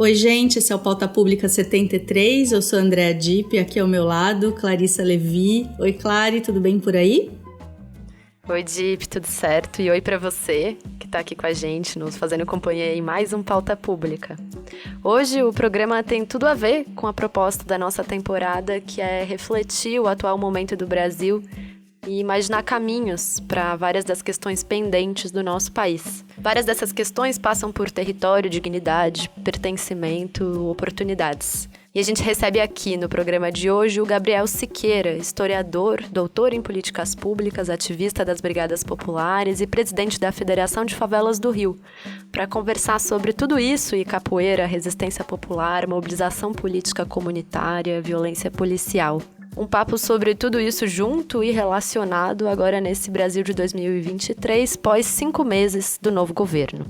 Oi, gente, esse é o Pauta Pública 73, eu sou a Andréa Dipp, aqui ao meu lado, Clarissa Levi. Oi, Clary, tudo bem por aí? Oi, Dipp, tudo certo? E oi para você que está aqui com a gente, nos fazendo companhia em mais um Pauta Pública. Hoje o programa tem tudo a ver com a proposta da nossa temporada, que é refletir o atual momento do Brasil e imaginar caminhos para várias das questões pendentes do nosso país. Várias dessas questões passam por território, dignidade, pertencimento, oportunidades. E a gente recebe aqui no programa de hoje o Gabriel Siqueira, historiador, doutor em políticas públicas, ativista das Brigadas Populares e presidente da Federação de Favelas do Rio, para conversar sobre tudo isso e capoeira, resistência popular, mobilização política comunitária, violência policial. Um papo sobre tudo isso junto e relacionado agora nesse Brasil de 2023, pós 5 meses do novo governo.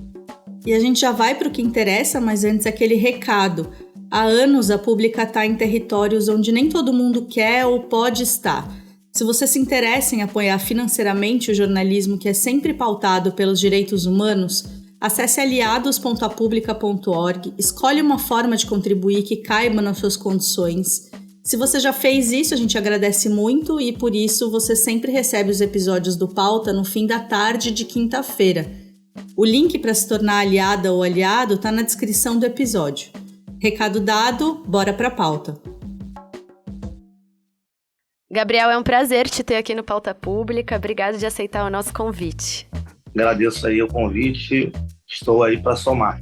E a gente já vai para o que interessa, mas antes aquele recado. Há anos a Pública está em territórios onde nem todo mundo quer ou pode estar. Se você se interessa em apoiar financeiramente o jornalismo que é sempre pautado pelos direitos humanos, acesse aliados.apublica.org, escolhe uma forma de contribuir que caiba nas suas condições. Se você já fez isso, a gente agradece muito e, por isso, você sempre recebe os episódios do Pauta no fim da tarde de quinta-feira. O link para se tornar aliada ou aliado está na descrição do episódio. Recado dado, bora para a pauta. Gabriel, é um prazer te ter aqui no Pauta Pública. Obrigado de aceitar o nosso convite. Agradeço aí o convite, estou aí para somar.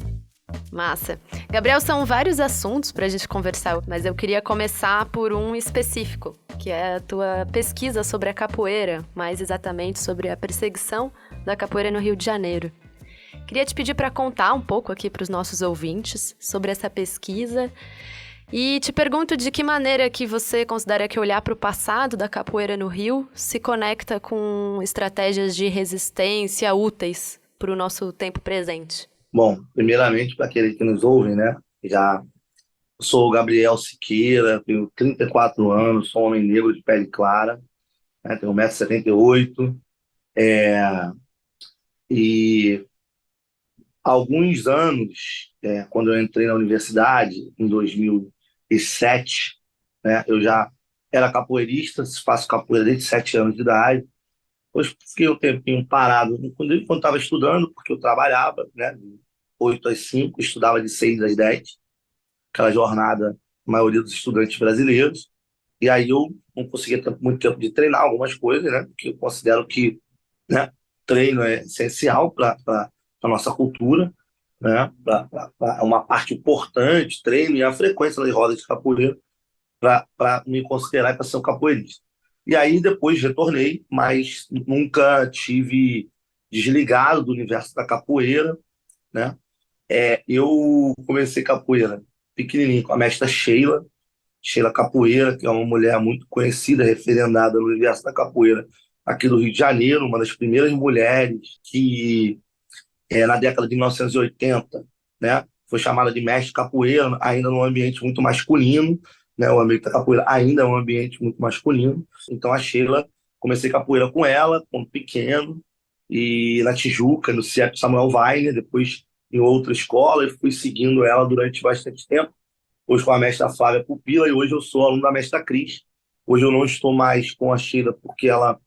Massa. Gabriel, são vários assuntos para a gente conversar, mas eu queria começar por um específico, que é a tua pesquisa sobre a capoeira, mais exatamente sobre a perseguição da capoeira no Rio de Janeiro. Queria te pedir para contar um pouco aqui para os nossos ouvintes sobre essa pesquisa e te pergunto de que maneira que você considera que olhar para o passado da capoeira no Rio se conecta com estratégias de resistência úteis para o nosso tempo presente. Bom, primeiramente, para aqueles que nos ouvem, né? Sou o Gabriel Siqueira, tenho 34 anos, sou um homem negro de pele clara, né, tenho 1,78 m. E há alguns anos, quando eu entrei na universidade, em 2007, né, eu já era capoeirista, faço capoeira desde 7 anos de idade. Depois fiquei um tempinho parado quando estava estudando, porque eu trabalhava, né, de 8 às 5, estudava de 6 às 10, aquela jornada, a maioria dos estudantes brasileiros. E aí eu não conseguia ter muito tempo de treinar algumas coisas, né, porque eu considero que, né, treino é essencial para a nossa cultura, né, é uma parte importante, treino e a frequência das rodas de capoeira para me considerar para ser um capoeirista. E aí depois retornei, mas nunca tive desligado do universo da capoeira, né? Eu comecei capoeira pequenininho com a mestra Sheila Capoeira, que é uma mulher muito conhecida, referendada no universo da capoeira aqui do Rio de Janeiro, uma das primeiras mulheres que, na década de 1980, né, foi chamada de mestre capoeira, ainda num ambiente muito masculino, né, o ambiente da capoeira ainda é um ambiente muito masculino. Então a Sheila, comecei capoeira com ela, quando pequeno, e na Tijuca, no CIEP Samuel Weiner, depois em outra escola, e fui seguindo ela durante bastante tempo. Hoje com a mestra Flávia Pupila, e hoje eu sou aluno da mestra Cris. Hoje eu não estou mais com a Sheila, porque ela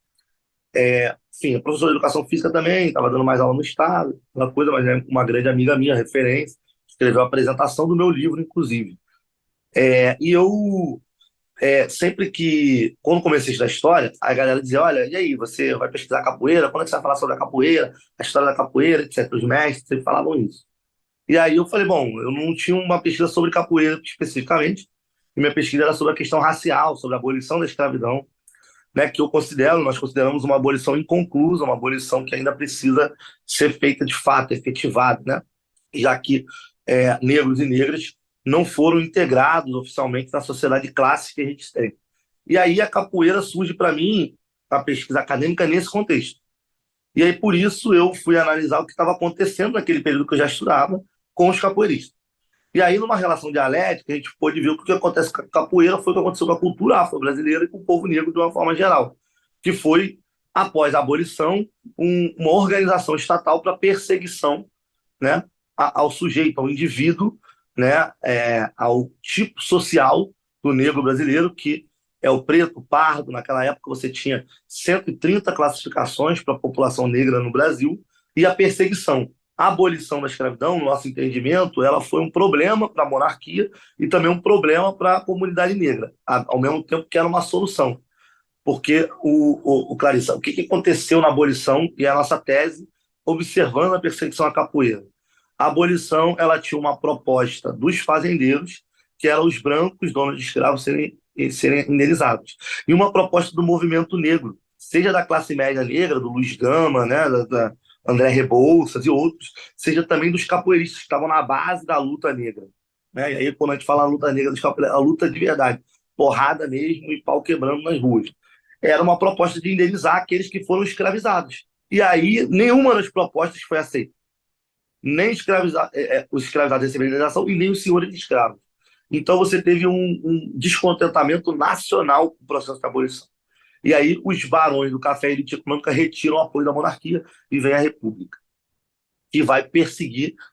enfim, é professora de educação física também, estava dando mais aula no estado, aquela coisa, mas é uma grande amiga minha, referência, escreveu a apresentação do meu livro, inclusive. E eu, sempre que, quando comecei a estudar história, a galera dizia, olha, e aí, você vai pesquisar capoeira? Quando é que você vai falar sobre a capoeira, a história da capoeira, etc. Os mestres sempre falavam isso. E aí eu falei, bom, eu não tinha uma pesquisa sobre capoeira especificamente, e minha pesquisa era sobre a questão racial, sobre a abolição da escravidão, né, que nós consideramos uma abolição inconclusa, uma abolição que ainda precisa ser feita de fato, efetivada, né, já que negros e negras não foram integrados oficialmente na sociedade de classe que a gente tem. E aí a capoeira surge para mim, a pesquisa acadêmica, nesse contexto. E aí por isso eu fui analisar o que estava acontecendo naquele período que eu já estudava com os capoeiristas. E aí, numa relação dialética, a gente pôde ver que o que acontece com a capoeira foi o que aconteceu com a cultura afro-brasileira e com o povo negro de uma forma geral, que foi, após a abolição, uma organização estatal para perseguição, né, ao sujeito, ao indivíduo, né, ao tipo social do negro brasileiro, que é o preto, o pardo. Naquela época você tinha 130 classificações para a população negra no Brasil, e a perseguição. A abolição da escravidão, no nosso entendimento, ela foi um problema para a monarquia e também um problema para a comunidade negra, ao mesmo tempo que era uma solução. Porque, Clarissa, o que aconteceu na abolição, e é a nossa tese, observando a perseguição à capoeira? A abolição, ela tinha uma proposta dos fazendeiros, que eram os brancos, donos de escravos, serem indenizados. E uma proposta do movimento negro, seja da classe média negra, do Luiz Gama, né, da André Rebouças e outros, seja também dos capoeiristas que estavam na base da luta negra. Né? E aí, quando a gente fala luta negra, a luta de verdade, porrada mesmo e pau quebrando nas ruas. Era uma proposta de indenizar aqueles que foram escravizados. E aí, nenhuma das propostas foi aceita. Nem os escravizados receberam indenização e nem os senhores de escravos. Então, você teve um descontentamento nacional com o processo de abolição. E aí, os barões do café e elite econômica retiram o apoio da monarquia e vem a República, que vai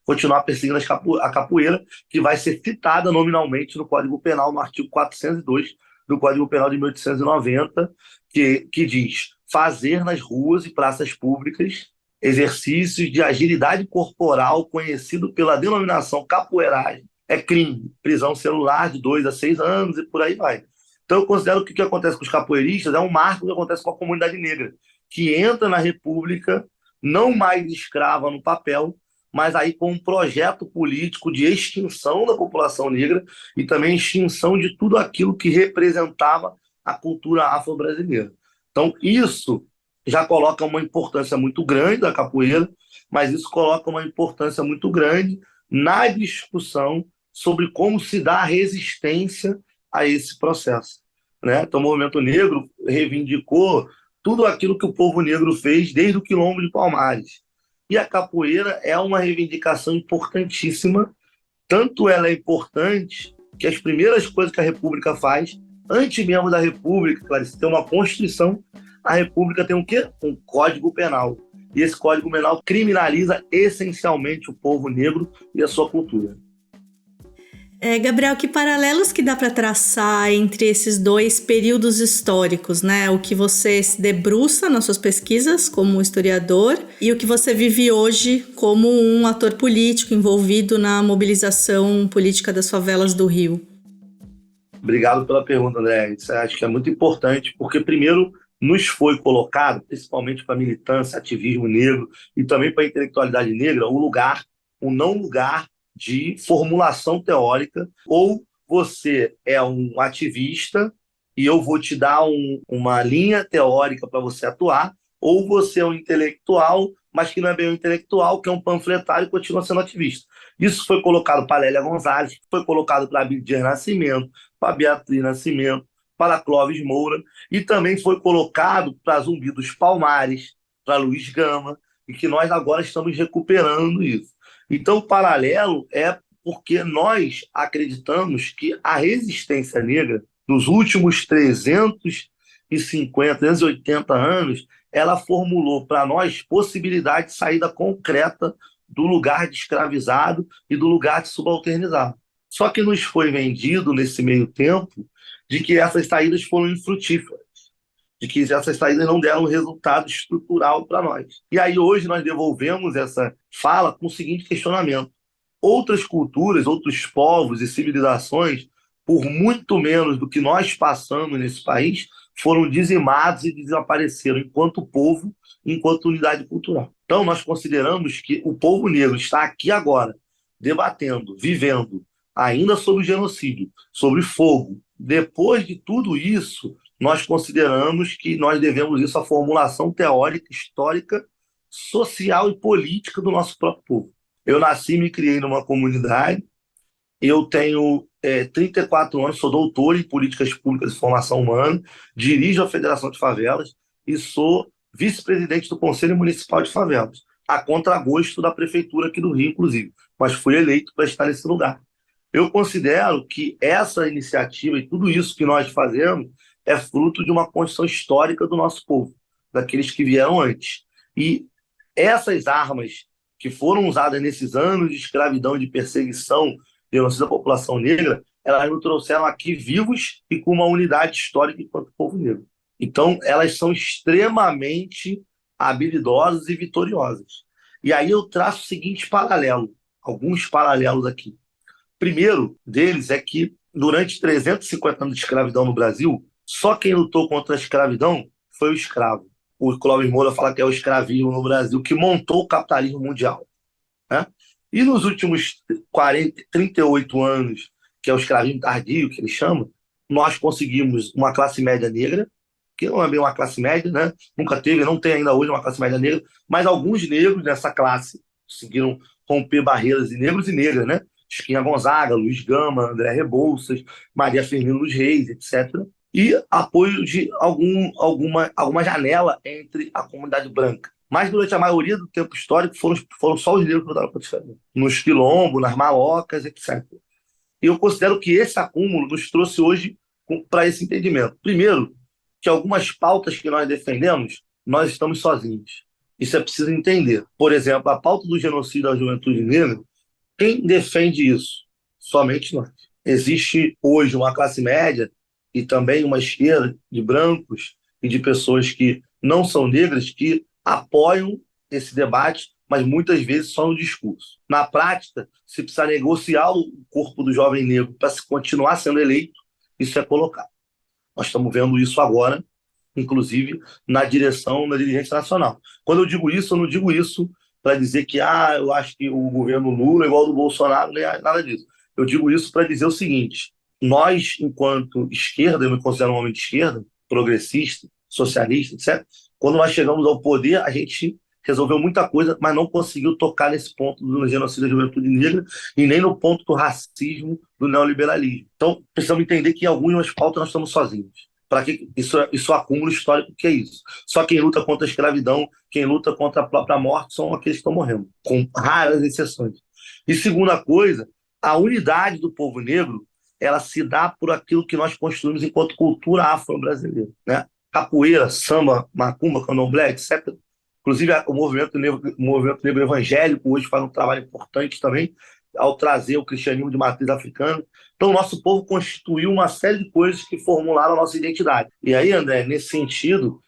continuar perseguindo a capoeira, que vai ser citada nominalmente no Código Penal, no artigo 402 do Código Penal de 1890, que diz: fazer nas ruas e praças públicas exercícios de agilidade corporal conhecido pela denominação capoeiragem é crime, prisão celular de 2 a 6 anos e por aí vai. Então eu considero que o que acontece com os capoeiristas é um marco que acontece com a comunidade negra, que entra na República não mais escrava no papel, mas aí com um projeto político de extinção da população negra e também extinção de tudo aquilo que representava a cultura afro-brasileira. Então, isso já coloca uma importância muito grande da capoeira, mas isso coloca uma importância muito grande na discussão sobre como se dá a resistência a esse processo. Né? Então, o movimento negro reivindicou tudo aquilo que o povo negro fez desde o Quilombo de Palmares. E a capoeira é uma reivindicação importantíssima, tanto ela é importante que as primeiras coisas que a República faz, antes mesmo da República, Clarice, tem uma Constituição, a República tem o quê? Um Código Penal. E esse Código Penal criminaliza essencialmente o povo negro e a sua cultura. Gabriel, que paralelos que dá para traçar entre esses dois períodos históricos, né? O que você se debruça nas suas pesquisas como historiador e o que você vive hoje como um ator político envolvido na mobilização política das favelas do Rio? Obrigado pela pergunta, André. Isso acho que é muito importante, porque primeiro nos foi colocado, principalmente para a militância, ativismo negro e também para a intelectualidade negra, o não lugar de formulação teórica. Ou você é um ativista e eu vou te dar uma linha teórica para você atuar, ou você é um intelectual, mas que não é bem um intelectual, que é um panfletário e continua sendo ativista. Isso foi colocado para Lélia Gonzalez, foi colocado para Abdias Nascimento, para Beatriz Nascimento, para Clóvis Moura, e também foi colocado para Zumbi dos Palmares, para Luiz Gama, e que nós agora estamos recuperando isso. Então, o paralelo é porque nós acreditamos que a resistência negra, nos últimos 380 anos, ela formulou para nós possibilidade de saída concreta do lugar de escravizado e do lugar de subalternizado. Só que nos foi vendido, nesse meio tempo, de que essas saídas foram infrutíferas, de que essas saídas não deram resultado estrutural para nós. E aí hoje nós devolvemos essa fala com o seguinte questionamento: outras culturas, outros povos e civilizações, por muito menos do que nós passamos nesse país, foram dizimados e desapareceram enquanto povo, enquanto unidade cultural. Então nós consideramos que o povo negro está aqui agora, debatendo, vivendo, ainda sobre o genocídio, sobre fogo. Depois de tudo isso, nós consideramos que nós devemos isso à formulação teórica, histórica, social e política do nosso próprio povo. Eu nasci e me criei numa comunidade, eu tenho 34 anos, sou doutor em políticas públicas de formação humana, dirijo a Federação de Favelas e sou vice-presidente do Conselho Municipal de Favelas, a contragosto da Prefeitura aqui do Rio, inclusive, mas fui eleito para estar nesse lugar. Eu considero que essa iniciativa e tudo isso que nós fazemos é fruto de uma construção histórica do nosso povo, daqueles que vieram antes. E essas armas que foram usadas nesses anos de escravidão e de perseguição genocídio da população negra, elas nos trouxeram aqui vivos e com uma unidade histórica enquanto povo negro. Então, elas são extremamente habilidosas e vitoriosas. E aí eu traço o seguinte paralelo, alguns paralelos aqui. Primeiro deles é que, durante 350 anos de escravidão no Brasil, só quem lutou contra a escravidão foi o escravo. O Clóvis Moura fala que é o escravismo no Brasil que montou o capitalismo mundial, né? E nos últimos 38 anos, que é o escravismo tardio, que ele chama, nós conseguimos uma classe média negra, que não é bem uma classe média, né? Nunca teve, não tem ainda hoje uma classe média negra, mas alguns negros nessa classe conseguiram romper barreiras de negros e negras, né? Chiquinha Gonzaga, Luiz Gama, André Rebouças, Maria Firmina dos Reis, etc. E apoio de alguma janela entre a comunidade branca. Mas durante a maioria do tempo histórico foram só os negros que lutaram contra a escravidão. Nos quilombos, nas malocas, etc. E eu considero que esse acúmulo nos trouxe hoje para esse entendimento. Primeiro, que algumas pautas que nós defendemos, nós estamos sozinhos. Isso é preciso entender. Por exemplo, a pauta do genocídio da juventude negra, quem defende isso? Somente nós. Existe hoje uma classe média e também uma esquerda de brancos e de pessoas que não são negras que apoiam esse debate, mas muitas vezes só no discurso. Na prática, se precisar negociar o corpo do jovem negro para se continuar sendo eleito, isso é colocado. Nós estamos vendo isso agora, inclusive na direção da dirigência nacional. Quando eu digo isso, eu não digo isso para dizer que eu acho que o governo Lula é igual ao do Bolsonaro, nem nada disso. Eu digo isso para dizer o seguinte: nós, enquanto esquerda, eu me considero um homem de esquerda, progressista, socialista, etc., quando nós chegamos ao poder, a gente resolveu muita coisa, mas não conseguiu tocar nesse ponto do genocídio da juventude negra e nem no ponto do racismo, do neoliberalismo. Então, precisamos entender que em algumas pautas nós estamos sozinhos. Para que isso é acúmulo histórico, que é isso? Só quem luta contra a escravidão, quem luta contra a própria morte, são aqueles que estão morrendo, com raras exceções. E segunda coisa, a unidade do povo negro, ela se dá por aquilo que nós construímos enquanto cultura afro-brasileira, né? Capoeira, samba, macumba, candomblé, etc. Inclusive, o movimento negro evangélico hoje faz um trabalho importante também ao trazer o cristianismo de matriz africana. Então, o nosso povo constituiu uma série de coisas que formularam a nossa identidade. E aí, André, nesse sentido,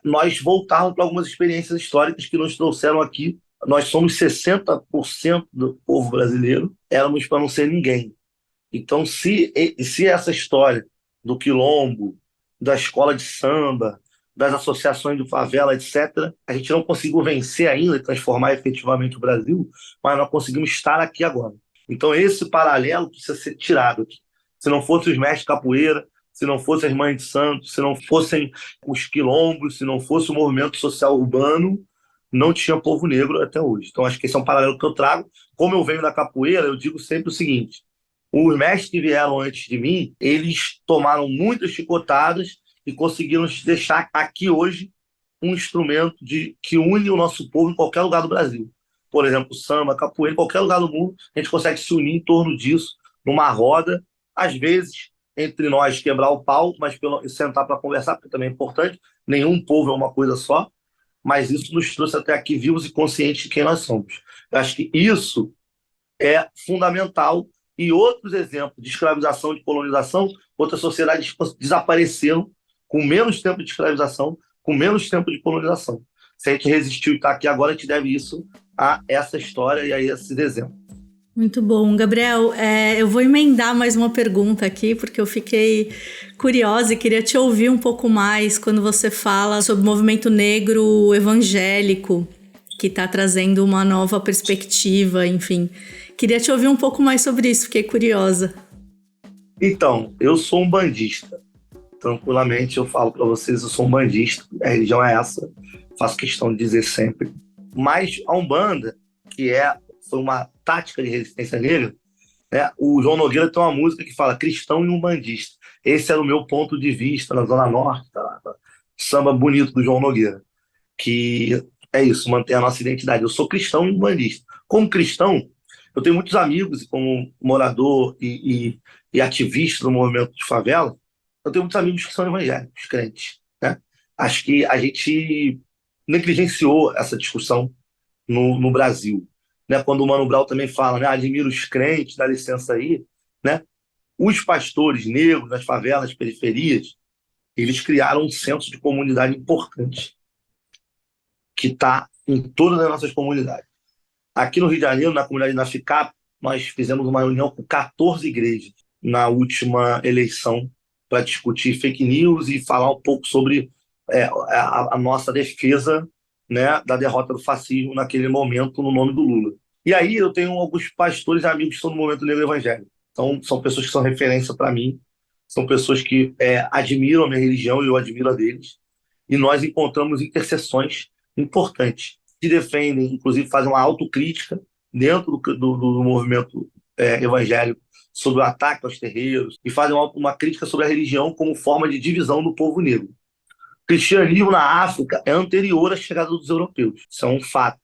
nós voltarmos para algumas experiências históricas que nos trouxeram aqui. Nós somos 60% do povo brasileiro, éramos para não ser ninguém. Então, se essa história do quilombo, da escola de samba, das associações de favela, etc., a gente não conseguiu vencer ainda e transformar efetivamente o Brasil, mas nós conseguimos estar aqui agora. Então, esse paralelo precisa ser tirado aqui. Se não fossem os mestres de capoeira, se não fossem as mães de santo, se não fossem os quilombos, se não fosse o movimento social urbano, não tinha povo negro até hoje. Então, acho que esse é um paralelo que eu trago. Como eu venho da capoeira, eu digo sempre o seguinte: os mestres que vieram antes de mim, eles tomaram muitas chicotadas e conseguiram deixar aqui hoje um instrumento que une o nosso povo em qualquer lugar do Brasil. Por exemplo, samba, capoeira, em qualquer lugar do mundo, a gente consegue se unir em torno disso, numa roda, às vezes entre nós quebrar o pau, mas sentar para conversar, porque também é importante, nenhum povo é uma coisa só, mas isso nos trouxe até aqui vivos e conscientes de quem nós somos. Eu acho que isso é fundamental. E outros exemplos de escravização, de colonização, outras sociedades desapareceram com menos tempo de escravização, com menos tempo de colonização. Se a gente resistiu e está aqui agora, a gente deve isso a essa história e a esses exemplos. Muito bom. Gabriel, eu vou emendar mais uma pergunta aqui, porque eu fiquei curiosa e queria te ouvir um pouco mais quando você fala sobre o movimento negro evangélico, que está trazendo uma nova perspectiva, enfim. Queria te ouvir um pouco mais sobre isso, fiquei curiosa. Então, eu sou um bandista. Tranquilamente eu falo para vocês, eu sou um bandista. A religião é essa, faço questão de dizer sempre. Mas a Umbanda, que foi uma tática de resistência negra, né? O João Nogueira tem uma música que fala cristão e umbandista. Esse era o meu ponto de vista na Zona Norte, tá? Samba bonito do João Nogueira. Que é isso, manter a nossa identidade. Eu sou cristão e umbandista. Como cristão, eu tenho muitos amigos, como morador e ativista do movimento de favela, eu tenho muitos amigos que são evangélicos, crentes, né? Acho que a gente negligenciou essa discussão no Brasil. né? Quando o Mano Brown também fala, né? Admiro os crentes, dá licença aí, né? Os pastores negros nas favelas, nas periferias, eles criaram um senso de comunidade importante que está em todas as nossas comunidades. Aqui no Rio de Janeiro, na comunidade da FICAP, nós fizemos uma reunião com 14 igrejas na última eleição para discutir fake news e falar um pouco sobre a nossa defesa, né, da derrota do fascismo naquele momento no nome do Lula. E aí eu tenho alguns pastores e amigos que estão no movimento negro evangélico. Então, são pessoas que são referência para mim, são pessoas que admiram a minha religião e eu admiro a deles. E nós encontramos interseções importantes, que defendem, inclusive fazem uma autocrítica dentro do movimento evangélico sobre o ataque aos terreiros e fazem uma crítica sobre a religião como forma de divisão do povo negro. O cristianismo na África é anterior à chegada dos europeus, isso é um fato,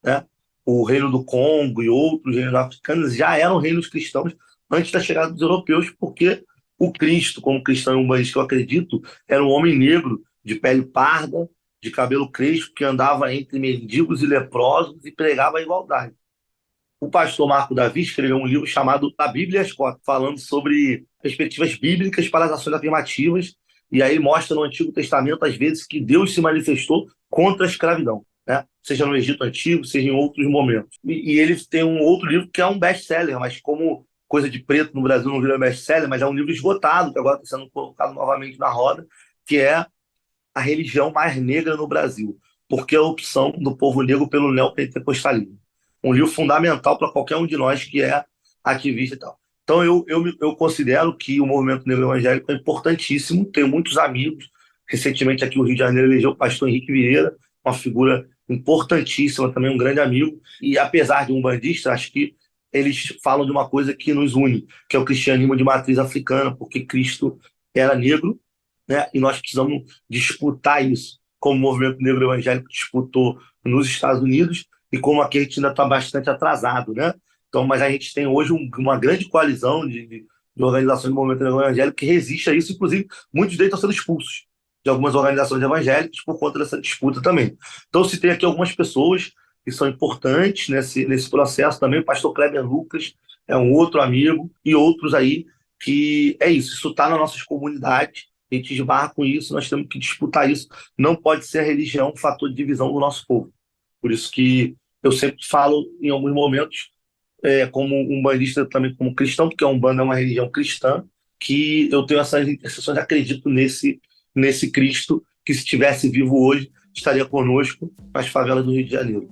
né? O reino do Congo e outros reinos africanos já eram reinos cristãos antes da chegada dos europeus, porque o Cristo, como cristão e umbandista que eu acredito, era um homem negro, de pele parda, de cabelo crespo, que andava entre mendigos e leprosos e pregava a igualdade. O pastor Marco Davi escreveu um livro chamado A Bíblia e as Cotas, falando sobre perspectivas bíblicas para as ações afirmativas, e aí mostra no Antigo Testamento, às vezes, que Deus se manifestou contra a escravidão, né? Seja no Egito Antigo, seja em outros momentos. E ele tem um outro livro que é um best-seller, mas como Coisa de Preto no Brasil não vira best-seller, mas é um livro esgotado, que agora está sendo colocado novamente na roda, que é A Religião Mais Negra no Brasil, porque a opção do povo negro pelo neopentecostalismo. Um livro fundamental para qualquer um de nós que é ativista e tal. Então, eu considero que o movimento negro evangélico é importantíssimo, tenho muitos amigos. Recentemente, aqui no Rio de Janeiro, elegeu o pastor Henrique Vieira, uma figura importantíssima, também um grande amigo. E, apesar de um bandista, acho que eles falam de uma coisa que nos une, que é o cristianismo de matriz africana, porque Cristo era negro, né? E nós precisamos disputar isso, como o movimento negro evangélico disputou nos Estados Unidos e como aqui a gente ainda está bastante atrasado, né? Então, mas a gente tem hoje uma grande coalizão de organizações do movimento negro evangélico que resiste a isso, inclusive muitos deles estão sendo expulsos de algumas organizações evangélicas por conta dessa disputa também. Então, citei aqui algumas pessoas que são importantes nesse processo também. O pastor Kleber Lucas é um outro amigo e outros aí que é isso está nas nossas comunidades, a gente esbarra com isso, nós temos que disputar isso. Não pode ser a religião um fator de divisão do nosso povo. Por isso que eu sempre falo, em alguns momentos, como umbandista também, como cristão, porque a Umbanda é uma religião cristã, que eu tenho essas interseções, acredito nesse Cristo, que se estivesse vivo hoje, estaria conosco nas favelas do Rio de Janeiro.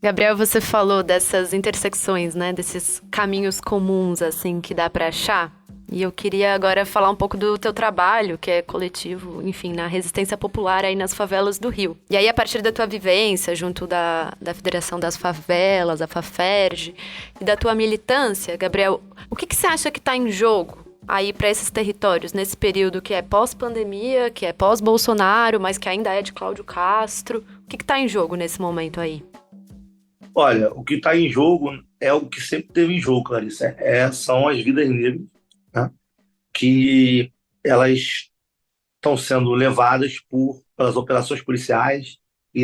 Gabriel, você falou dessas intersecções, né, desses caminhos comuns, assim, que dá para achar. E eu queria agora falar um pouco do teu trabalho, que é coletivo, enfim, na resistência popular aí nas favelas do Rio. E aí, a partir da tua vivência junto da Federação das Favelas, a FAFERJ, e da tua militância, Gabriel, o que você acha que está em jogo aí para esses territórios, nesse período que é pós-pandemia, que é pós-Bolsonaro, mas que ainda é de Cláudio Castro? O que está em jogo nesse momento aí? Olha, o que está em jogo é o que sempre teve em jogo, Clarissa. São as vidas negras, né? Que elas estão sendo levadas pelas operações policiais,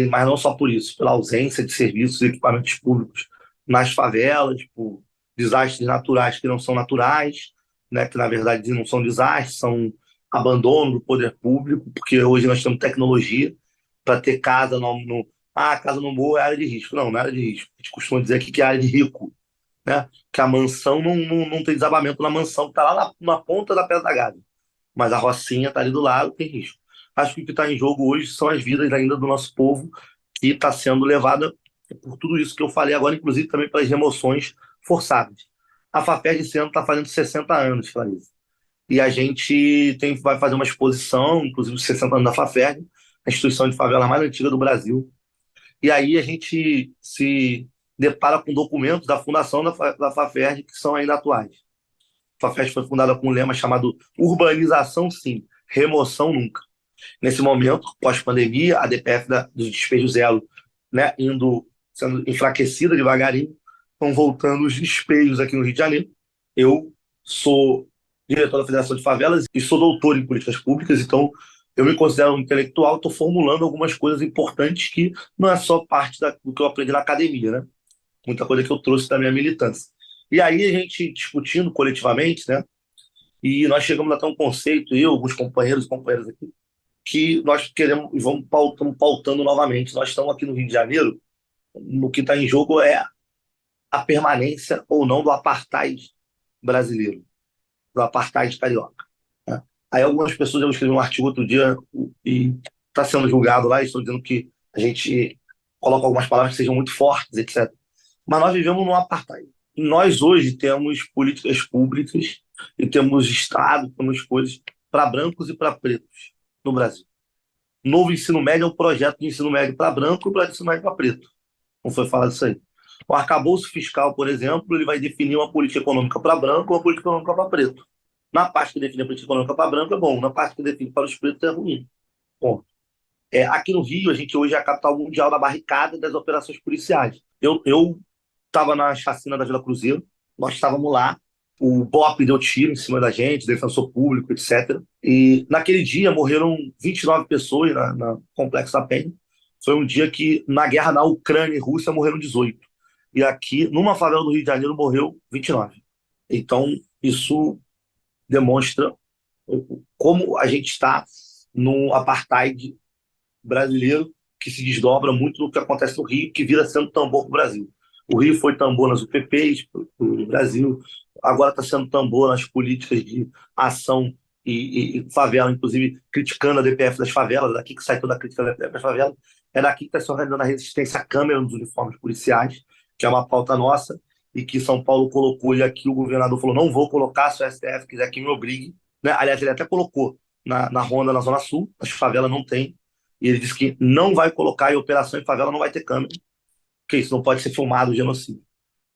mas não só por isso, pela ausência de serviços e equipamentos públicos nas favelas, por desastres naturais que não são naturais, né? Que na verdade não são desastres, são abandono do poder público, porque hoje nós temos tecnologia para ter casa casa no morro é área de risco. Não é área de risco. A gente costuma dizer aqui que é área de rico, né? Que a mansão não tem desabamento na mansão, que está lá na ponta da Pedra da Gávea. Mas a rocinha está ali do lado, tem risco. Acho que o que está em jogo hoje são as vidas ainda do nosso povo, que está sendo levada por tudo isso que eu falei agora, inclusive também pelas remoções forçadas. A FAFERJ esse ano está fazendo 60 anos, Clarissa. E a gente vai fazer uma exposição, inclusive os 60 anos da FAFERJ, a instituição de favela mais antiga do Brasil. E aí a gente se depara com documentos da fundação da FAFERJ que são ainda atuais. A FAFERJ foi fundada com um lema chamado Urbanização Sim, Remoção Nunca. Nesse momento, pós-pandemia, a DPF do Despejo Zero, né, sendo enfraquecida devagarinho, estão voltando os despejos aqui no Rio de Janeiro. Eu sou diretor da Federação de Favelas e sou doutor em políticas públicas, então eu me considero um intelectual, estou formulando algumas coisas importantes que não é só parte do que eu aprendi na academia, né? muita coisa que eu trouxe da minha militância. E aí a gente discutindo coletivamente, né? E nós chegamos até um conceito, eu, alguns companheiros e companheiras aqui, que nós queremos, estamos pautando novamente. Nós estamos aqui no Rio de Janeiro, no que está em jogo é a permanência ou não do apartheid brasileiro, do apartheid carioca, né? Aí algumas pessoas, eu escrevi um artigo outro dia e está sendo julgado lá, e estou dizendo que a gente coloca algumas palavras que sejam muito fortes, etc. Mas nós vivemos num apartheid. Nós hoje temos políticas públicas e temos Estado, temos coisas para brancos e para pretos no Brasil. Novo ensino médio é um projeto de ensino médio para branco e para ensino médio para preto. Não foi falado isso aí. O arcabouço fiscal, por exemplo, ele vai definir uma política econômica para branco ou uma política econômica para preto. Na parte que define a política econômica para branco é bom, na parte que define para os pretos é ruim. Bom, aqui no Rio, a gente hoje é a capital mundial da barricada das operações policiais. Eu estava na chacina da Vila Cruzeiro, nós estávamos lá, o BOP deu tiro em cima da gente, defensor público, etc. E naquele dia morreram 29 pessoas na Complexo da Penha. Foi um dia que, na guerra na Ucrânia e Rússia, morreram 18. E aqui, numa favela do Rio de Janeiro, morreu 29. Então, isso demonstra como a gente está no apartheid brasileiro, que se desdobra muito no que acontece no Rio, que vira sendo tambor para o Brasil. O Rio foi tambor nas UPPs do Brasil, agora está sendo tambor nas políticas de ação e favela, inclusive criticando a DPF das favelas, daqui que sai toda a crítica da DPF das favelas, é daqui que está se organizando a resistência à câmera nos uniformes policiais, que é uma pauta nossa, e que São Paulo colocou, e aqui o governador falou, não vou colocar, se o STF quiser que me obrigue, né? Aliás, ele até colocou na Ronda, na Zona Sul, as favelas não tem, e ele disse que não vai colocar em operação em favela, não vai ter câmera, porque isso não pode ser filmado o genocídio,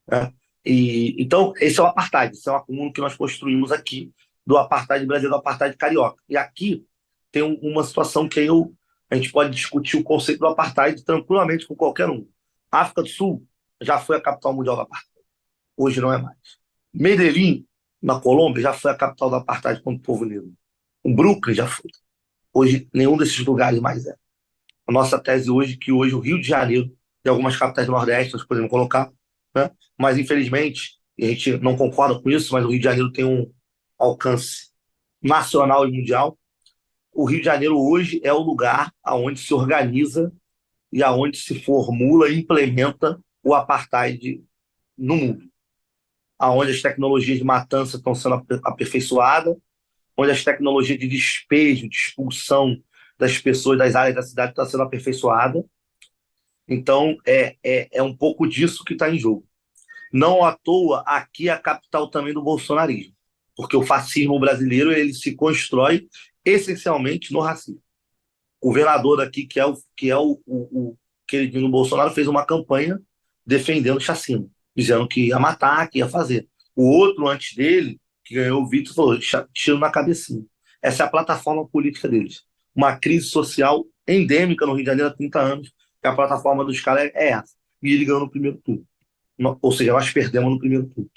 né? Então, esse é o apartheid, esse é o acúmulo que nós construímos aqui do apartheid brasileiro, do apartheid carioca. E aqui tem uma situação que a gente pode discutir o conceito do apartheid tranquilamente com qualquer um. A África do Sul já foi a capital mundial do apartheid, hoje não é mais. Medellín, na Colômbia, já foi a capital do apartheid contra o povo negro. O Brooklyn já foi. Hoje, nenhum desses lugares mais é. A nossa tese hoje é que hoje o Rio de Janeiro e algumas capitais do Nordeste nós podemos colocar, né? Mas infelizmente, e a gente não concorda com isso, mas o Rio de Janeiro tem um alcance nacional e mundial. O Rio de Janeiro hoje é o lugar onde se organiza e aonde se formula e implementa o apartheid no mundo, aonde as tecnologias de matança estão sendo aperfeiçoadas, onde as tecnologias de despejo, de expulsão das pessoas das áreas da cidade estão sendo aperfeiçoadas. Então, é um pouco disso que está em jogo. Não à toa, aqui é a capital também do bolsonarismo, porque o fascismo brasileiro ele se constrói essencialmente no racismo. O governador daqui, que é o queridinho do Bolsonaro, fez uma campanha defendendo chacina, dizendo que ia matar, que ia fazer. O outro, antes dele, que ganhou o Vitor, falou, tiro na cabecinha. Essa é a plataforma política deles. Uma crise social endêmica no Rio de Janeiro há 30 anos, que a plataforma dos caras é essa. E ele ganhou no primeiro turno. Ou seja, nós perdemos no primeiro turno.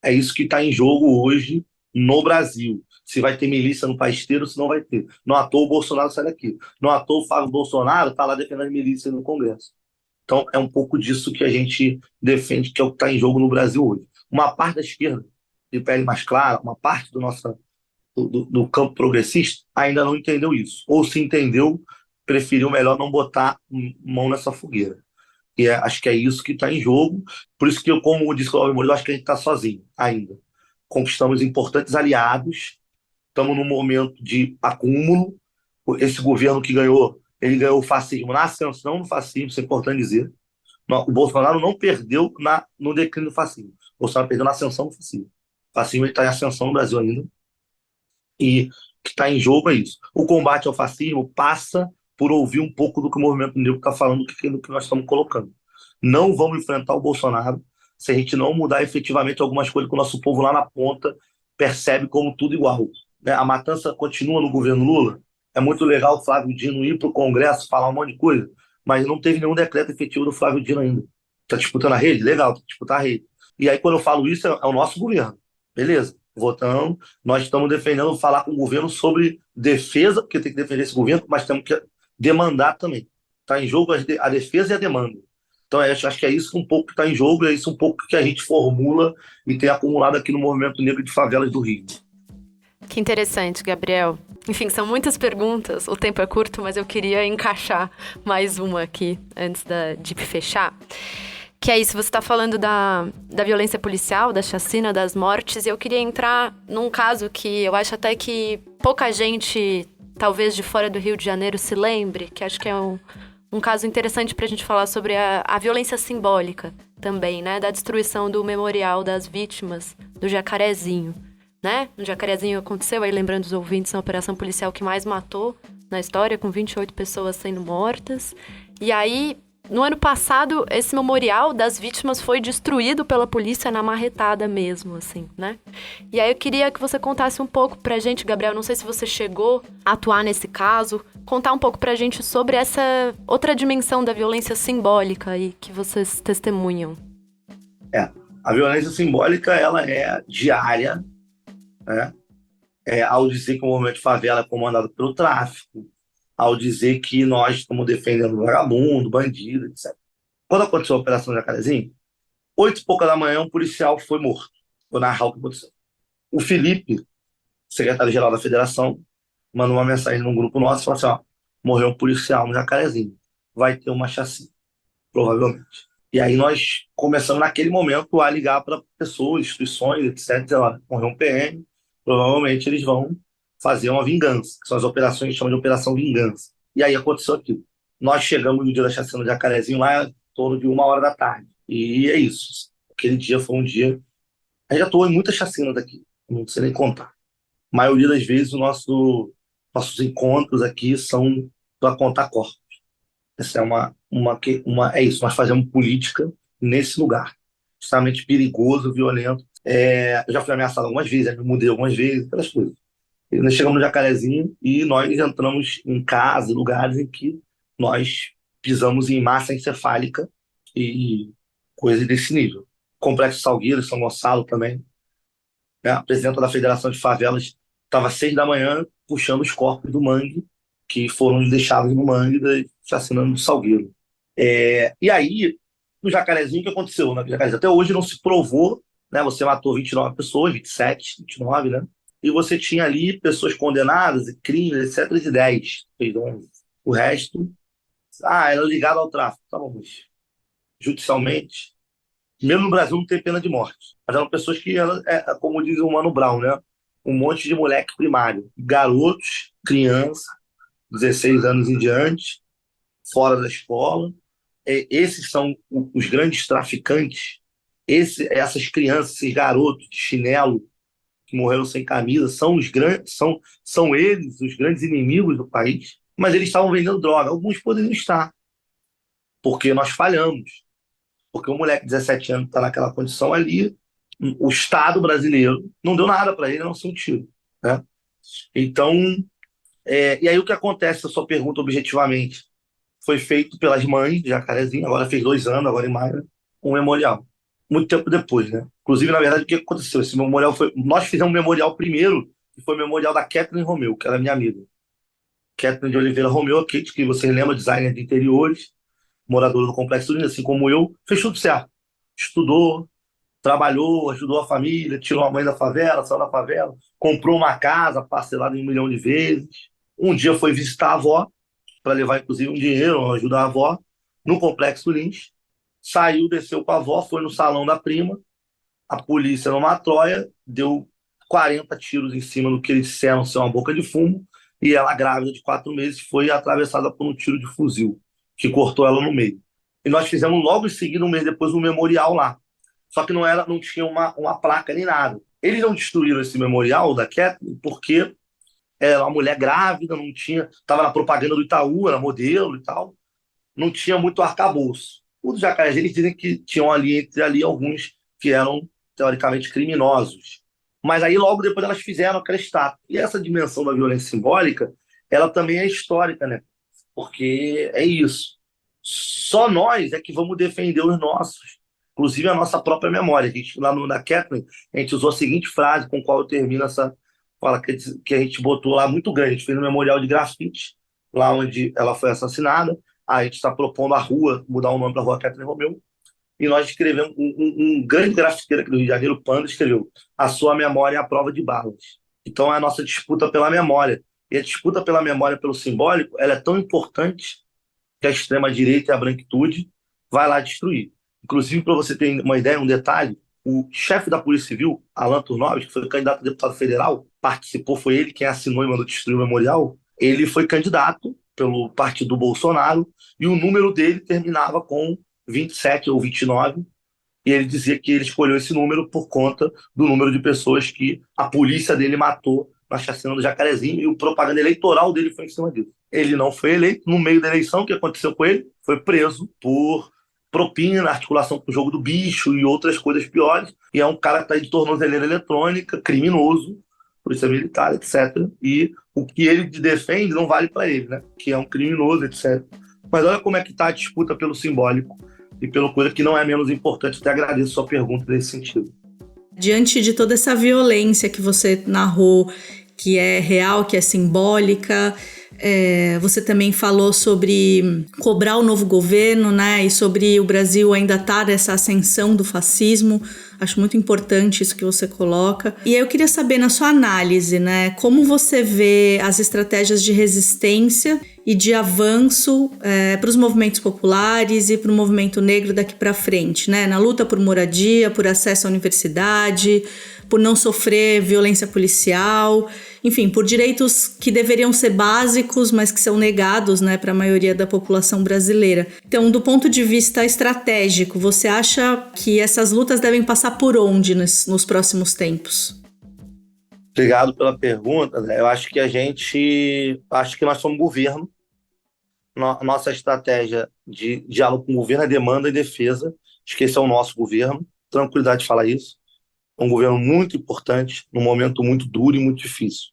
É isso que está em jogo hoje no Brasil. Se vai ter milícia no país inteiro, se não vai ter. Não à toa o Bolsonaro sai daqui. Não à toa o Fábio Bolsonaro está lá defendendo a milícia no Congresso. Então, é um pouco disso que a gente defende, que é o que está em jogo no Brasil hoje. Uma parte da esquerda, de pele mais clara, uma parte do campo progressista, ainda não entendeu isso. Ou se entendeu, preferiu melhor não botar mão nessa fogueira. E acho que é isso que está em jogo. Por isso que eu, como disse o Alvin Moreira, acho que a gente está sozinho ainda. Conquistamos importantes aliados, estamos num momento de acúmulo. Esse governo que ganhou, ele ganhou o fascismo na ascensão do fascismo, isso é importante dizer. O Bolsonaro não perdeu no declínio do fascismo. O Bolsonaro perdeu na ascensão do fascismo. O fascismo está em ascensão no Brasil ainda. E o que está em jogo é isso. O combate ao fascismo passa por ouvir um pouco do que o movimento negro está falando, do que nós estamos colocando. Não vamos enfrentar o Bolsonaro se a gente não mudar efetivamente algumas coisas que o nosso povo lá na ponta percebe como tudo igual, né? A matança continua no governo Lula. É muito legal o Flávio Dino ir para o Congresso falar um monte de coisa, mas não teve nenhum decreto efetivo do Flávio Dino ainda. Está disputando a rede? Legal, está disputando a rede. E aí, quando eu falo isso, é o nosso governo. Beleza, votamos, nós estamos defendendo falar com o governo sobre defesa, porque tem que defender esse governo, mas temos que demandar também. Está em jogo a defesa e a demanda. Então, eu acho que é isso um pouco que está em jogo, é isso um pouco que a gente formula e tem acumulado aqui no Movimento Negro de Favelas do Rio. Que interessante, Gabriel. Enfim, são muitas perguntas, o tempo é curto, mas eu queria encaixar mais uma aqui antes de fechar. Que é isso, você está falando da violência policial, da chacina, das mortes, e eu queria entrar num caso que eu acho até que pouca gente, talvez de fora do Rio de Janeiro, se lembre, que acho que é um caso interessante para a gente falar sobre a violência simbólica também, né? Da destruição do memorial das vítimas do Jacarezinho, né? No Jacarezinho aconteceu, aí lembrando os ouvintes, a operação policial que mais matou na história, com 28 pessoas sendo mortas. E aí, no ano passado, esse memorial das vítimas foi destruído pela polícia na marretada mesmo, assim, né? E aí eu queria que você contasse um pouco pra gente, Gabriel, não sei se você chegou a atuar nesse caso, contar um pouco pra gente sobre essa outra dimensão da violência simbólica aí que vocês testemunham. A violência simbólica, ela é diária, né? Ao dizer que o movimento de favela é comandado pelo tráfico, ao dizer que nós estamos defendendo vagabundo, bandido, etc. Quando aconteceu a Operação Jacarezinho, 8h pouca da manhã, um policial foi morto. Vou narrar o que aconteceu. O Felipe, secretário-geral da federação, mandou uma mensagem num grupo nosso e falou assim, ó, morreu um policial no Jacarezinho, vai ter uma chacina, provavelmente. E aí nós começamos naquele momento a ligar para pessoas, instituições, etc. Ó, morreu um PM, provavelmente eles vão fazer uma vingança, que são as operações que chamam de Operação Vingança. E aí aconteceu aquilo. Nós chegamos no dia da chacina do Jacarezinho lá em torno de 1h da tarde. E é isso. Aquele dia foi um dia... A gente já atuou em muitas chacinas aqui, não sei nem contar. A maioria das vezes nossos encontros aqui são para contar corpos. Essa é isso, nós fazemos política nesse lugar, extremamente perigoso, violento. Eu já fui ameaçado algumas vezes, já me mudei algumas vezes, aquelas coisas. E nós chegamos no Jacarezinho e nós entramos em casas, lugares em que nós pisamos em massa encefálica e coisas desse nível. Complexo Salgueiro, São Gonçalo também. Né? A presidenta da Federação de Favelas estava às 6h puxando os corpos do mangue que foram deixados no mangue da chacina do Salgueiro. E aí, no Jacarezinho, o que aconteceu? No Jacarezinho, até hoje não se provou, né? Você matou 29 pessoas, 27, 29, né? E você tinha ali pessoas condenadas e crimes, etc., de 10. O resto, era ligado ao tráfico. Tá bom, mas judicialmente, mesmo no Brasil não tem pena de morte. Mas eram pessoas que, como diz o Mano Brown, né? Um monte de moleque primário. Garotos, crianças, 16 anos em diante, fora da escola. Esses são os grandes traficantes. Essas crianças, esses garotos de chinelo que morreram sem camisa, são eles os grandes inimigos do país, mas eles estavam vendendo droga. Alguns poderiam estar, porque nós falhamos. Porque o moleque de 17 anos está naquela condição ali, o Estado brasileiro não deu nada para ele, não ser um tiro. Né? Então, e aí o que acontece, a sua pergunta objetivamente, foi feito pelas mães de Jacarezinho, agora fez 2 anos, agora em maio, um memorial. Muito tempo depois, né? Inclusive, na verdade, o que aconteceu? Esse memorial nós fizemos um memorial primeiro, que foi o memorial da Kathleen Romeu, que era minha amiga. Kathleen de Oliveira Romeu, que vocês lembram, designer de interiores, moradora do Complexo Lins, assim como eu, fez tudo certo. Estudou, trabalhou, ajudou a família, tirou a mãe da favela, saiu da favela, comprou uma casa parcelada em 1 milhão de vezes. Um dia foi visitar a avó, para levar, inclusive, um dinheiro, ajudar a avó, no Complexo Lins. Saiu, desceu com a avó, foi no salão da prima, a polícia numa troia, deu 40 tiros em cima do que eles disseram ser uma boca de fumo, e ela, grávida de 4 meses, foi atravessada por um tiro de fuzil, que cortou ela no meio. E nós fizemos logo em seguida, um mês depois, um memorial lá. Só que não tinha uma placa nem nada. Eles não destruíram esse memorial da Kathleen porque era uma mulher grávida, não tinha, estava na propaganda do Itaú, era modelo e tal, não tinha muito arcabouço. O do Jacarezinho, eles dizem que tinham entre ali alguns que eram teoricamente criminosos. Mas aí logo depois elas fizeram aquela estátua. E essa dimensão da violência simbólica, ela também é histórica, né? Porque é isso. Só nós é que vamos defender os nossos, inclusive a nossa própria memória. A gente, lá na Kathleen, a gente usou a seguinte frase com a qual eu termino essa fala que a gente botou lá muito grande. A gente fez um memorial de grafite, lá onde ela foi assassinada, A gente está propondo a rua, mudar o nome para Rua Kathleen Romeu, e nós escrevemos, um grande grafiteiro aqui do Rio de Janeiro, o Panda, escreveu: a sua memória é a prova de balas. Então é a nossa disputa pela memória. E a disputa pela memória, pelo simbólico, ela é tão importante que a extrema-direita e a branquitude vai lá destruir. Inclusive, para você ter uma ideia, um detalhe, o chefe da Polícia Civil, Alan Turnovas, que foi candidato a deputado federal, participou, foi ele quem assinou e mandou destruir o memorial. Ele foi candidato pelo partido do Bolsonaro e o número dele terminava com 27 ou 29, e ele dizia que ele escolheu esse número por conta do número de pessoas que a polícia dele matou na chacina do Jacarezinho, e o propaganda eleitoral dele foi em cima disso. Ele não foi eleito. No meio da eleição, o que aconteceu com ele? Foi preso por propina, articulação com o jogo do bicho e outras coisas piores, e é um cara que está de tornozeleira eletrônica, criminoso, polícia militar, etc. E o que ele defende não vale para ele, né? Que é um criminoso, etc. Mas olha como é que está a disputa pelo simbólico e pela coisa que não é menos importante. Até agradeço a sua pergunta nesse sentido. Diante de toda essa violência que você narrou, que é real, que é simbólica, você também falou sobre cobrar o novo governo, né? E sobre o Brasil ainda estar nessa ascensão do fascismo. Acho muito importante isso que você coloca. E aí eu queria saber, na sua análise, né, como você vê as estratégias de resistência e de avanço para os movimentos populares e para o movimento negro daqui para frente, né? Na luta por moradia, por acesso à universidade, por não sofrer violência policial, enfim, por direitos que deveriam ser básicos, mas que são negados, né, para a maioria da população brasileira. Então, do ponto de vista estratégico, você acha que essas lutas devem passar por onde nos próximos tempos? Obrigado pela pergunta, né? Eu acho que nós somos governo. Nossa estratégia de diálogo com o governo é demanda e defesa. Acho que esse é o nosso governo. Tranquilidade de falar isso. É um governo muito importante, num momento muito duro e muito difícil.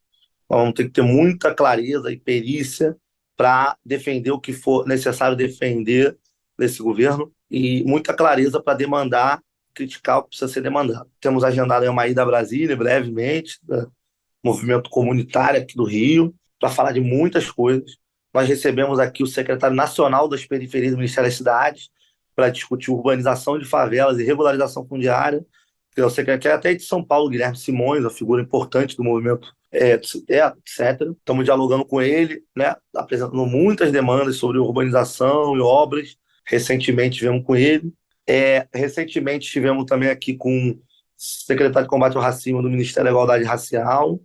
Nós vamos ter que ter muita clareza e perícia para defender o que for necessário defender desse governo e muita clareza para demandar, criticar o que precisa ser demandado. Temos agendado uma ida a Brasília, brevemente, do movimento comunitário aqui do Rio, para falar de muitas coisas. Nós recebemos aqui o secretário nacional das periferias do Ministério das Cidades para discutir urbanização de favelas e regularização fundiária. O secretário até de São Paulo, Guilherme Simões, uma figura importante do movimento, etc. Estamos dialogando com ele, né, apresentando muitas demandas sobre urbanização e obras. Recentemente estivemos com ele. Recentemente estivemos também aqui com o secretário de Combate ao Racismo do Ministério da Igualdade Racial.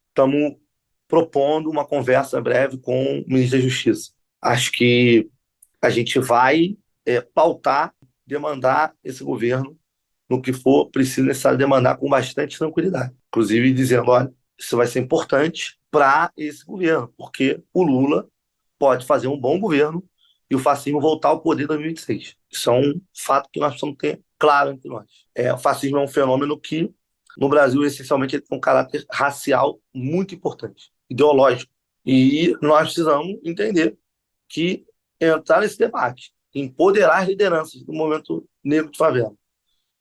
Estamos propondo uma conversa breve com o ministro da Justiça. Acho que a gente vai pautar, demandar esse governo no que for preciso necessário demandar com bastante tranquilidade. Inclusive dizendo, olha, isso vai ser importante para esse governo, porque o Lula pode fazer um bom governo e o fascismo voltar ao poder em 2026. Isso é um fato que nós precisamos ter claro entre nós. O fascismo é um fenômeno que, no Brasil, essencialmente, ele tem um caráter racial muito importante, ideológico. E nós precisamos entender que entrar nesse debate, empoderar as lideranças do movimento negro de favela,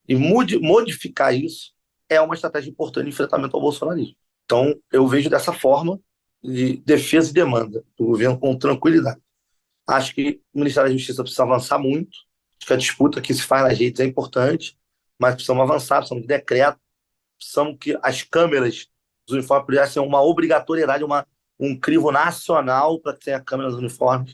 e modificar isso é uma estratégia importante de enfrentamento ao bolsonarismo. Então, eu vejo dessa forma de defesa e demanda do governo com tranquilidade. Acho que o Ministério da Justiça precisa avançar muito. Acho que a disputa que se faz nas redes é importante, mas precisamos avançar, precisamos de decreto, precisamos que as câmeras dos uniformes policiais tenham uma obrigatoriedade, um crivo nacional para que tenha câmeras nos uniformes.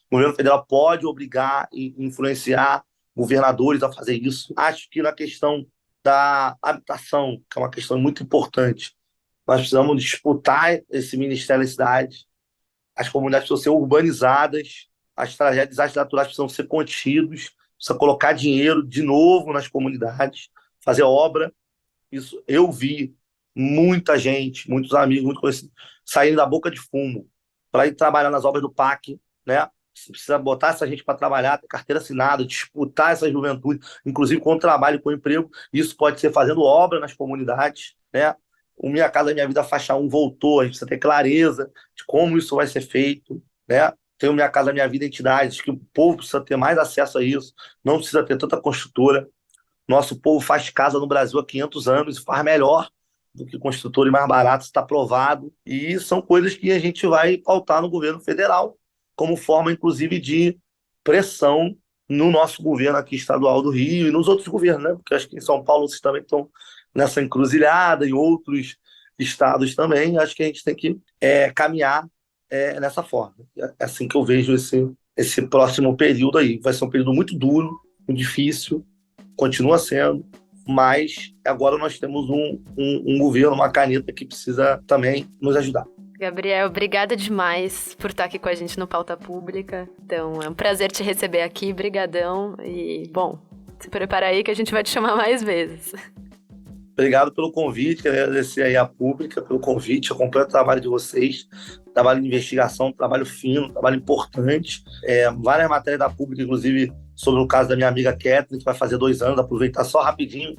O governo federal pode obrigar e influenciar governadores a fazer isso. Acho que na questão da habitação, que é uma questão muito importante, nós precisamos disputar esse Ministério das Cidades. As comunidades precisam ser urbanizadas, as tragédias desastres naturais precisam ser contidos, precisa colocar dinheiro de novo nas comunidades, fazer obra. Isso eu vi muita gente, muitos amigos, muito conhecidos, saindo da boca de fumo para ir trabalhar nas obras do PAC, né? Você precisa botar essa gente para trabalhar, ter carteira assinada, disputar essa juventude, inclusive com o trabalho e com o emprego. Isso pode ser fazendo obra nas comunidades, né? O Minha Casa Minha Vida Faixa 1 voltou, a gente precisa ter clareza de como isso vai ser feito, né? Tem o Minha Casa Minha Vida Entidades, que o povo precisa ter mais acesso a isso, não precisa ter tanta construtora. Nosso povo faz casa no Brasil há 500 anos e faz melhor do que construtor e mais barato, está provado. E são coisas que a gente vai pautar no governo federal, como forma, inclusive, de pressão no nosso governo aqui estadual do Rio e nos outros governos, né? Porque acho que em São Paulo vocês também estão nessa encruzilhada, em outros estados também. Acho que a gente tem que caminhar nessa forma. É assim que eu vejo esse próximo período aí. Vai ser um período muito duro, muito difícil, continua sendo, mas agora nós temos um governo, uma caneta que precisa também nos ajudar. Gabriel, obrigada demais por estar aqui com a gente no Pauta Pública. Então, é um prazer te receber aqui, brigadão. E, bom, se prepara aí que a gente vai te chamar mais vezes. Obrigado pelo convite, quero agradecer aí à Pública pelo convite, eu acompanho o trabalho de vocês, trabalho de investigação, trabalho fino, trabalho importante. Várias matérias da Pública, inclusive sobre o caso da minha amiga Kathleen, que vai fazer 2 anos, aproveitar só rapidinho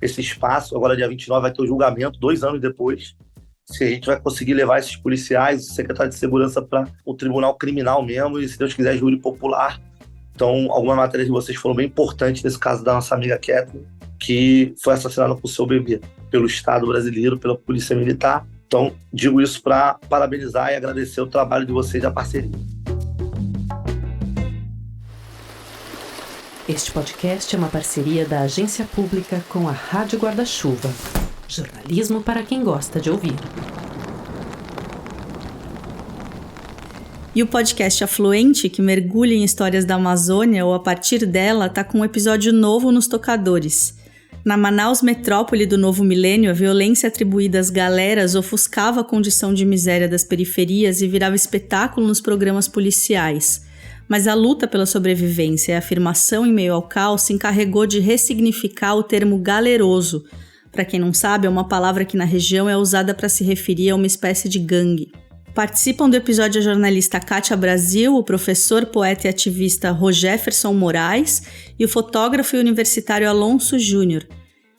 esse espaço, agora dia 29 vai ter o julgamento, 2 anos depois. Se a gente vai conseguir levar esses policiais, o secretário de segurança para o tribunal criminal mesmo, e se Deus quiser, júri popular. Então, algumas matérias de vocês foram bem importantes nesse caso da nossa amiga Kathleen, que foi assassinada por seu bebê, pelo Estado brasileiro, pela Polícia Militar. Então, digo isso para parabenizar e agradecer o trabalho de vocês e a parceria. Este podcast é uma parceria da Agência Pública com a Rádio Guarda-Chuva. Jornalismo para quem gosta de ouvir. E o podcast Afluente, que mergulha em histórias da Amazônia ou a partir dela, está com um episódio novo nos tocadores. Na Manaus metrópole do novo milênio, a violência atribuída às galeras ofuscava a condição de miséria das periferias e virava espetáculo nos programas policiais. Mas a luta pela sobrevivência e a afirmação em meio ao caos se encarregou de ressignificar o termo galeroso. Para quem não sabe, é uma palavra que na região é usada para se referir a uma espécie de gangue. Participam do episódio a jornalista Kátia Brasil, o professor, poeta e ativista Rogéferson Moraes e o fotógrafo e universitário Alonso Júnior.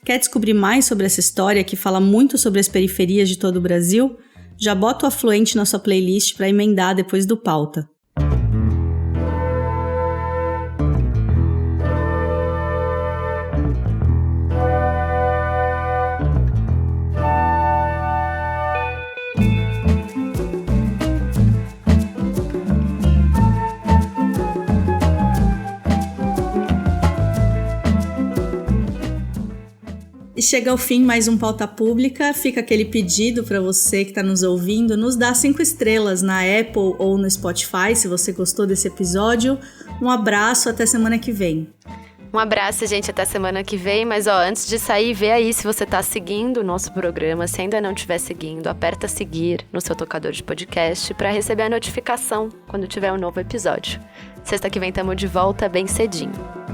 Quer descobrir mais sobre essa história que fala muito sobre as periferias de todo o Brasil? Já bota o Afluente na sua playlist para emendar depois do Pauta. E chega ao fim mais um Pauta Pública. Fica aquele pedido para você que está nos ouvindo, nos dá 5 estrelas na Apple ou no Spotify, se você gostou desse episódio. Um abraço, até semana que vem. Um abraço, gente, até semana que vem. Mas, antes de sair, vê aí se você tá seguindo o nosso programa. Se ainda não estiver seguindo, aperta seguir no seu tocador de podcast para receber a notificação quando tiver um novo episódio. Sexta que vem tamo de volta bem cedinho.